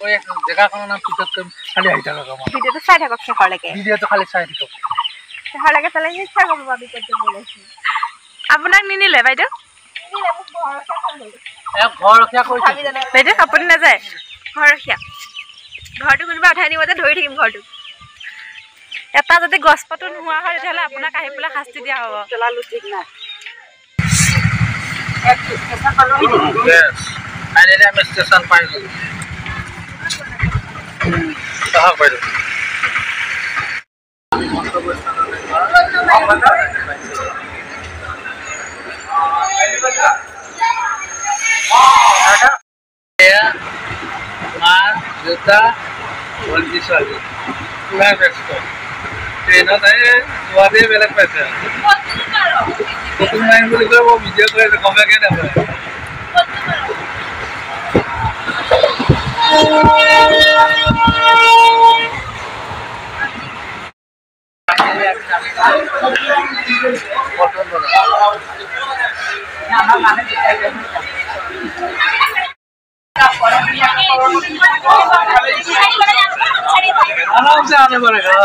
ওই জেগাখনৰ নাম পিছত খালি আহি থাকা কাম ভিডিঅ'টো চাই থাকক শেষলৈকে ভিডিঅ'টো খালি চাই থাকক শেষলৈকে চালে নিশ্চয় গম পাবি ক'ত বনাইছে আপোনাক নিনিলে বাইদেউ নিনিলে মোক ঘৰ ৰখীয়া কৰিছে বাইদেউ আপুনি নাযায় ঘৰ ৰখীয়া ঘৰটো কোনোবা উঠাই নিব যে ধৰি থাকিম ঘৰটো এটা যদি গছ পাতো নোহোৱা হয় তেতিয়াহ'লে আপোনাক আহি পেলাই শাস্তি দিয়া হ'ব চলালো ঠিক নাই ফাইনেলি আমি ষ্টেচন পাই গ'লো আহক বাইদেউ মা দেউতা ভণ্টি ছোৱালী পুৰা ব্যস্ত ট্ৰেইনত যোৱাতেই বেলেগ পাইছে ফটো মাৰিম বুলি কৈ মই ভিডিঅ' কৰি আছোঁ গমেই নাপায় आराम से आने पड़ेगा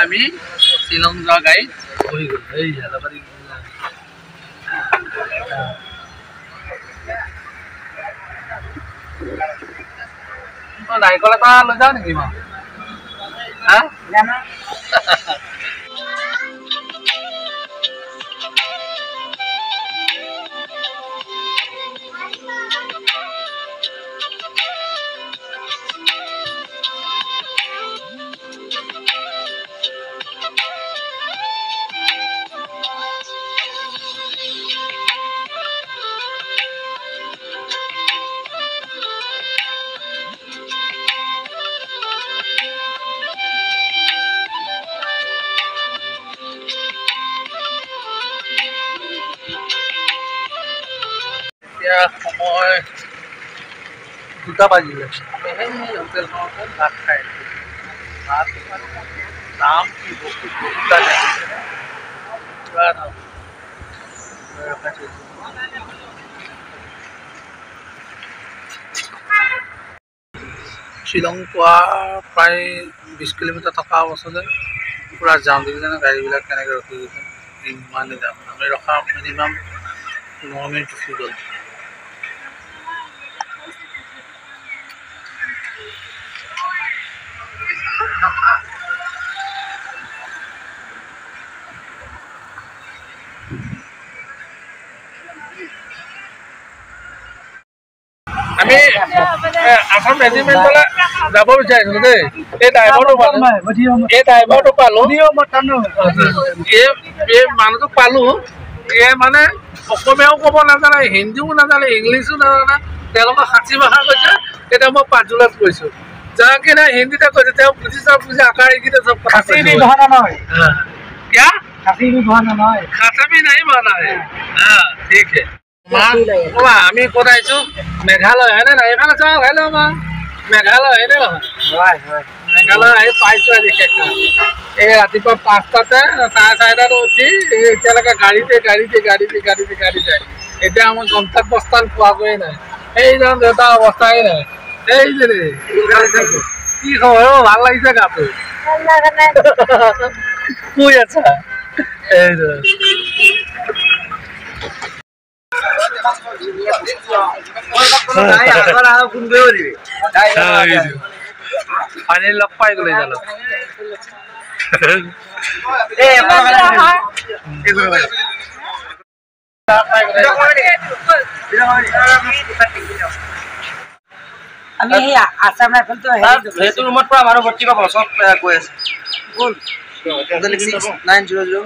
আমি শিলং যোৱা গাড়ীত বহি গ'লো এই হালাবাৰী নাৰিকল এটা লৈ যাওঁ নেকি মই হা সময় 2টা বাজিলে সেই হোটেলখনতে ভাত খাই ভাত দাম কি বস্তু শ্বিলং পোৱা প্ৰায় 20 কিলোমিটাৰ থকা অৱস্থাতে পুৰা যাম দেখিছেনে গাড়ীবিলাক কেনেকৈ ৰখি গৈছে ইমানেই যাম আমি ৰখা মিনিমাম 9 মিনিট ৰখি গ'ল আমি আসাম ৰেজিমেণ্টলৈ যাব বিচাৰিছিলোঁ দেই এই ড্ৰাইভাৰটো পালোঁ এই মানুহটোক পালোঁ এই মানে অসমীয়াও ক'ব নাজানে হিন্দীও নাজানে ইংলিছো নাজানে তেওঁলোকৰ খাচী ভাষা কৈছে এতিয়া মই পাঁচজোলাত কৈছোঁ যাক কিনে হিন্দীতে কৈছে তেওঁ বুজি চব বুজি আকাৰ এইকেইটা চব কথা क्या खासी भी नहीं बना है हाँ ठीक है আমি ক'ত আহিছোঁ মেঘালয় হয়নে নাই এইফালে চাওক হেল্ল' মা মেঘালয় হয়নে নহয় মেঘালয় আহি পাইছোঁ আজি শেষা এই ৰাতিপুৱা 5টাতে 4:30টাত উঠি এতিয়ালৈকে গাড়ীতে যায় এতিয়া আমাৰ গন্তব্যস্থান পোৱাগৈয়ে নাই এইজন দেউতা অৱস্থাই নাই এই যে কি খবৰ ভাল লাগিছে গাটো শুই আছা পানী লগ পাই গ'লে জানো আমি আসাম ৰাইফলটো সেইটো ৰুমত পৰা মানুহ ভৰ্তি পাব চব কৈ আছে কোন 900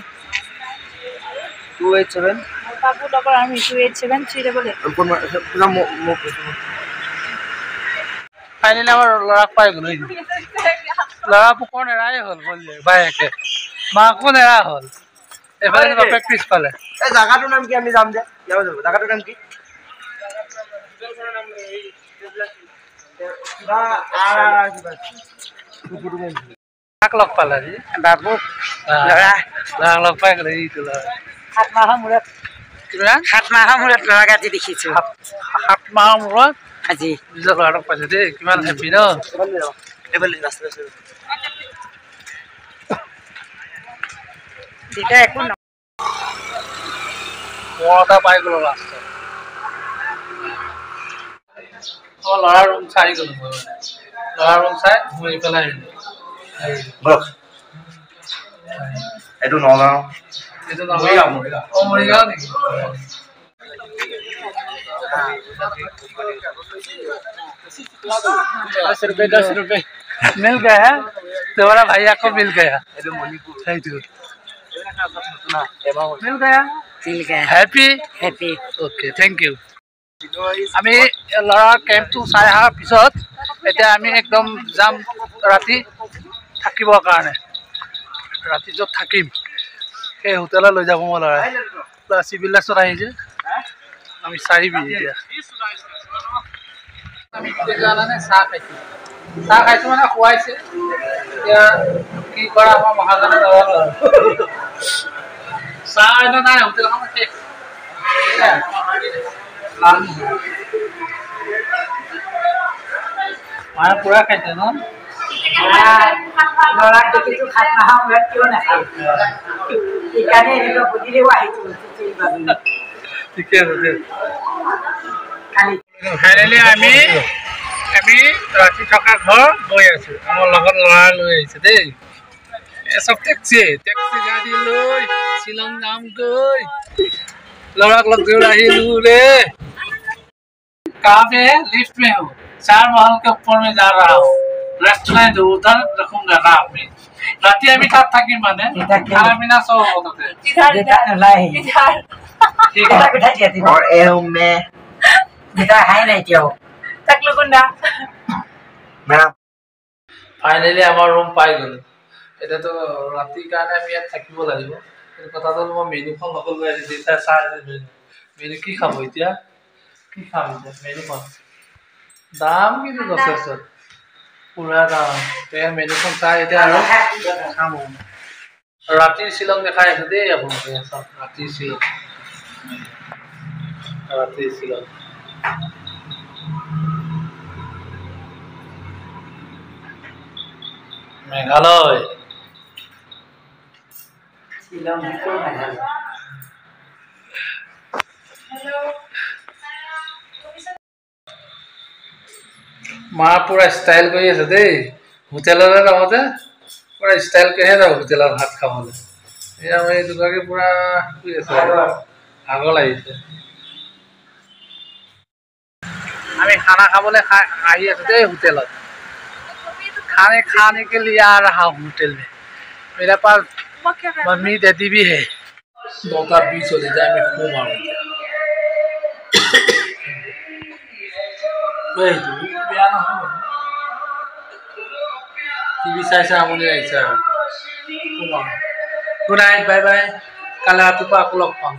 287 বাবু লগৰ আমি 287 388 ফাইনেলি আমাৰ ল'ৰাক পাই গ'লো ল'ৰা পোকৰ নেৰাই হ'ল বলিয়ে বায়েকে মাকো নেৰা হ'ল এফালে বাপেক পিছফালে এই জাগাটোৰ নাম কি আমি যাম যে যাব জাগাটোৰ নাম কি কাক লগ পালা আজি বাবু ল'ৰা লগ পাই গ'লে এইটো ল'ৰা 7 মাহৰ মূৰত কিমান 7 মাহৰ মূৰত ল'ৰা গাজি দেখিছোঁ 7 মাহৰ মূৰত আজি নিজৰ ল'ৰাক পাইছে দেই কিমান হেপি ন তেতিয়া একো ন মৰতা পাই গ'লো লাষ্টত ল'ৰা ৰুম চাই গ'লো ল'ৰা ৰুম চাই ঘূৰি পেলাই আহিলোঁ এইটো নগাঁও এইটো মৰিগাঁও মৰিগাঁও নেকি 10 रुपए मिल गया है तुम्हारा भैया को मिल गया मिल गया हैप्पी ओके थैंक यू আমি ল'ৰা কেম্পটো চাই অহাৰ পিছত এতিয়া আমি একদম যাম ৰাতি থাকিবৰ কাৰণে ৰাতি য'ত থাকিম সেই হোটেলত লৈ যাব মই ল'ৰা চিভিল লাইনত আহিছে আমি চাৰিবি এতিয়া আমি জানানে চাহ খাইছো মানে খুৱাইছে এতিয়া কি কৰা আমাৰ মহাজনে নাজানো চাহ এনে নাই হোটেলখন শেষ মায়ে পুৰা খাইছে ন ল'ৰাক দেখিছো 7 মাহৰ মূৰত কিয় নাখায় সেইকাৰণে এনেকুৱা বুজিলেও আহিছো ঠিকে আছে ফাইনেলি আমি ৰাতি থকা ঘৰ গৈ আছো আমাৰ লগত ল'ৰা লৈ আহিছে দেই চব টেক্সি গাড়ী লৈ শ্বিলং যামগৈ ল'ৰাক লগ ধৰি আহিলো रे कहाँ पे है लिफ्ट में हूँ 4 महल के ऊपर में जा रहा हूँ रेस्टोरेंट उधर रखूंगा रात में राती अभी तक थकी माने खाना पीना सब होता है ठीक है और ए रूम में बेटा है नहीं क्यों तक लोगुंडा मैडम फाइनली আমাৰ ৰুম পাই গ'লো এতিয়াতো ৰাতি কাৰণে আমি ইয়াত থাকিব লাগিব কিন্তু কথাটো মই মেনুখন সকলো আনি দিছা চাই মেনু কি খাব এতিয়া মেনুখন দাম কিন্তু যথেষ্ট পুৰা দাম এই মেনুখন চাই এতিয়া আৰু খাম ৰাতিৰ শ্বিলং দেখাই আছে দেই আপোনালোকে ৰাতিৰ শ্বিলং মেঘালয় মা পুৰা ষ্টাইল কৰি আছে দেই হোটেললৈ যাওঁতে পুৰা ষ্টাইল কৰিহে যাব হোটেলত ভাত খাবলৈ এয়া মই দুগৰাকী পুৰা শুই আছে ভাগৰ লাগিছে আমি খানা খাবলৈ আহি আছো দেই হোটেলত खाने के लिए आ रहा हूँ होटल में मेरे पास मम्मी डैडी भी है 9:20 हो जाए मैं खूब आऊँ टीवी চাইছে আমনি লাগিছে আৰু গুড নাইট বাই বাই কালি ৰাতিপুৱা আকৌ লগ পাম